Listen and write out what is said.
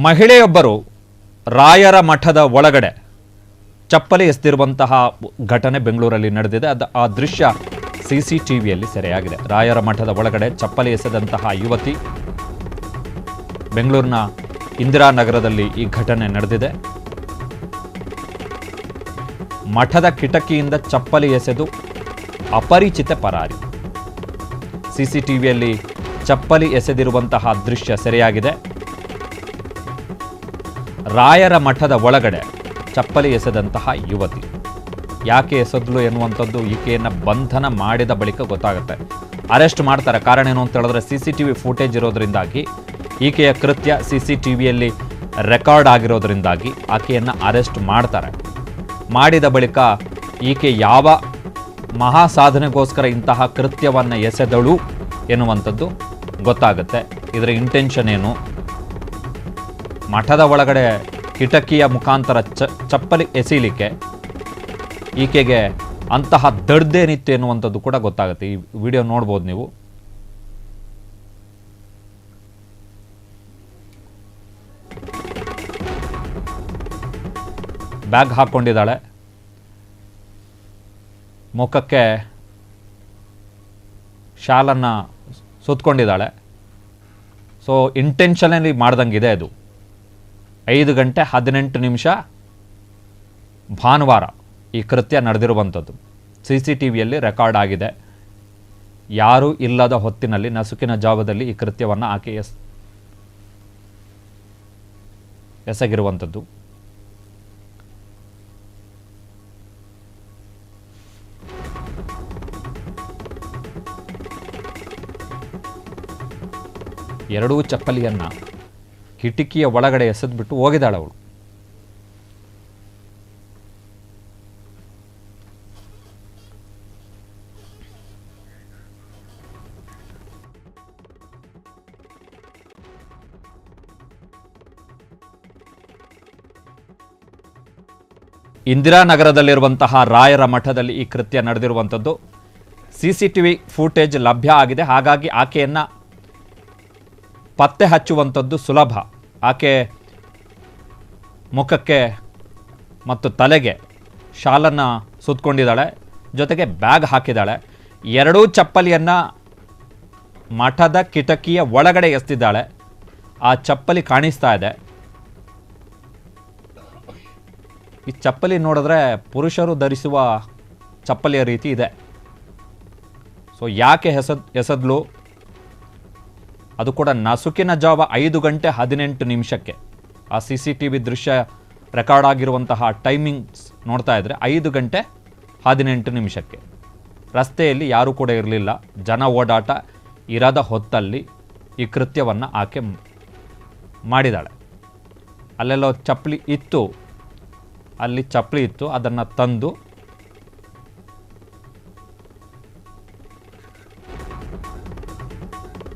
ಮಹಿಳೆಯೊಬ್ಬರು ರಾಯರ ಮಠದ ಒಳಗಡೆ ಚಪ್ಪಲಿ ಎಸೆದಿರುವಂತಹ ಘಟನೆ ಬೆಂಗಳೂರಲ್ಲಿ ನಡೆದಿದೆ. ಆ ದೃಶ್ಯ ಸಿಸಿಟಿವಿಯಲ್ಲಿ ಸೆರೆಯಾಗಿದೆ. ರಾಯರ ಮಠದ ಒಳಗಡೆ ಚಪ್ಪಲಿ ಎಸೆದಂತಹ ಯುವತಿ ಬೆಂಗಳೂರಿನ ಇಂದಿರಾನಗರದಲ್ಲಿ ಈ ಘಟನೆ ನಡೆದಿದೆ. ಮಠದ ಕಿಟಕಿಯಿಂದ ಚಪ್ಪಲಿ ಎಸೆದು ಅಪರಿಚಿತ ಪರಾರಿ. ಸಿಸಿಟಿವಿಯಲ್ಲಿ ಚಪ್ಪಲಿ ಎಸೆದಿರುವಂತಹ ದೃಶ್ಯ ಸೆರೆಯಾಗಿದೆ. ರಾಯರ ಮಠದ ಒಳಗಡೆ ಚಪ್ಪಲಿ ಎಸೆದಂತಹ ಯುವತಿ ಯಾಕೆ ಎಸೆದ್ಲು ಎನ್ನುವಂಥದ್ದು ಈಕೆಯನ್ನು ಬಂಧನ ಮಾಡಿದ ಬಳಿಕ ಗೊತ್ತಾಗುತ್ತೆ. ಅರೆಸ್ಟ್ ಮಾಡ್ತಾರೆ. ಕಾರಣ ಏನು ಅಂತ ಹೇಳಿದ್ರೆ ಸಿಸಿಟಿವಿ ಫುಟೇಜ್ ಇರೋದ್ರಿಂದಾಗಿ, ಈಕೆಯ ಕೃತ್ಯ ಸಿಸಿಟಿವಿಯಲ್ಲಿ ರೆಕಾರ್ಡ್ ಆಗಿರೋದ್ರಿಂದಾಗಿ ಆಕೆಯನ್ನು ಅರೆಸ್ಟ್ ಮಾಡ್ತಾರೆ. ಮಾಡಿದ ಬಳಿಕ ಈಕೆ ಯಾವ ಮಹಾ ಸಾಧನೆಗೋಸ್ಕರ ಇಂತಹ ಕೃತ್ಯವನ್ನು ಎಸೆದಳು ಎನ್ನುವಂಥದ್ದು ಗೊತ್ತಾಗುತ್ತೆ. ಇದರ ಇಂಟೆನ್ಷನ್ ಏನು, ಮಠದ ಒಳಗಡೆ ಕಿಟಕಿಯ ಮುಖಾಂತರ ಚಪ್ಪಲಿ ಎಸೀಲಿಕ್ಕೆ ಈಕೆಗೆ ಅಂತಹ ದಡ್ದೇನಿತ್ತು ಎನ್ನುವಂಥದ್ದು ಕೂಡ ಗೊತ್ತಾಗುತ್ತೆ. ಈ ವಿಡಿಯೋ ನೋಡ್ಬೋದು ನೀವು. ಬ್ಯಾಗ್ ಹಾಕ್ಕೊಂಡಿದ್ದಾಳೆ, ಮುಖಕ್ಕೆ ಶಾಲನ್ನು ಸುತ್ತಕೊಂಡಿದ್ದಾಳೆ. ಸೊ ಇಂಟೆನ್ಷನಲ್ಲಿ ಮಾಡ್ದಂಗಿದೆ. ಅದು 5:18 ಭಾನುವಾರ ಈ ಕೃತ್ಯ ನಡೆದಿರುವಂಥದ್ದು. ಸಿಸಿಟಿವಿಯಲ್ಲಿ ರೆಕಾರ್ಡ್ ಆಗಿದೆ. ಯಾರೂ ಇಲ್ಲದ ಹೊತ್ತಿನಲ್ಲಿ ನಸುಕಿನ ಜಾವದಲ್ಲಿ ಈ ಕೃತ್ಯವನ್ನು ಆಕೆ ಎಸಗಿರುವಂಥದ್ದು. ಎರಡೂ ಚಪ್ಪಲಿಯನ್ನು ಕಿಟಕಿಯ ಒಳಗಡೆ ಎಸೆದ್ಬಿಟ್ಟು ಹೋಗಿದ್ದಾಳೆ ಅವಳು. ಇಂದಿರಾನಗರದಲ್ಲಿರುವಂತಹ ರಾಯರ ಮಠದಲ್ಲಿ ಈ ಕೃತ್ಯ ನಡೆದಿರುವಂಥದ್ದು. ಸಿಸಿಟಿವಿ ಫುಟೇಜ್ ಲಭ್ಯ ಆಗಿದೆ. ಹಾಗಾಗಿ ಆಕೆಯನ್ನು ಪತ್ತೆ ಹಚ್ಚುವಂಥದ್ದು ಸುಲಭ. ಆಕೆ ಮುಖಕ್ಕೆ ಮತ್ತು ತಲೆಗೆ ಶಾಲನ್ನು ಸುತ್ತಕೊಂಡಿದ್ದಾಳೆ, ಜೊತೆಗೆ ಬ್ಯಾಗ್ ಹಾಕಿದ್ದಾಳೆ. ಎರಡೂ ಚಪ್ಪಲಿಯನ್ನು ಮಠದ ಕಿಟಕಿಯ ಒಳಗಡೆ ಎಸೆದಿದ್ದಾಳೆ. ಆ ಚಪ್ಪಲಿ ಕಾಣಿಸ್ತಾ ಇದೆ. ಈ ಚಪ್ಪಲಿ ನೋಡಿದ್ರೆ ಪುರುಷರು ಧರಿಸುವ ಚಪ್ಪಲಿಯ ರೀತಿ ಇದೆ. ಸೊ ಯಾಕೆ ಎಸೆದ್ಲು, ಅದು ಕೂಡ ನಸುಕಿನ ಜಾವ 5:18 ಆ ಸಿಸಿಟಿವಿ ದೃಶ್ಯ ರೆಕಾರ್ಡ್ ಆಗಿರುವಂತಹ ಟೈಮಿಂಗ್ಸ್ ನೋಡ್ತಾ ಇದ್ರೆ 5:18 ರಸ್ತೆಯಲ್ಲಿ ಯಾರೂ ಕೂಡ ಇರಲಿಲ್ಲ. ಜನ ಓಡಾಟ ಇರದ ಹೊತ್ತಲ್ಲಿ ಈ ಕೃತ್ಯವನ್ನು ಆಕೆ ಮಾಡಿದಾಳೆ. ಅಲ್ಲೆಲ್ಲೋ ಚಪ್ಪಲಿ ಇತ್ತು, ಅಲ್ಲಿ ಚಪ್ಪಲಿ ಇತ್ತು, ಅದನ್ನು ತಂದು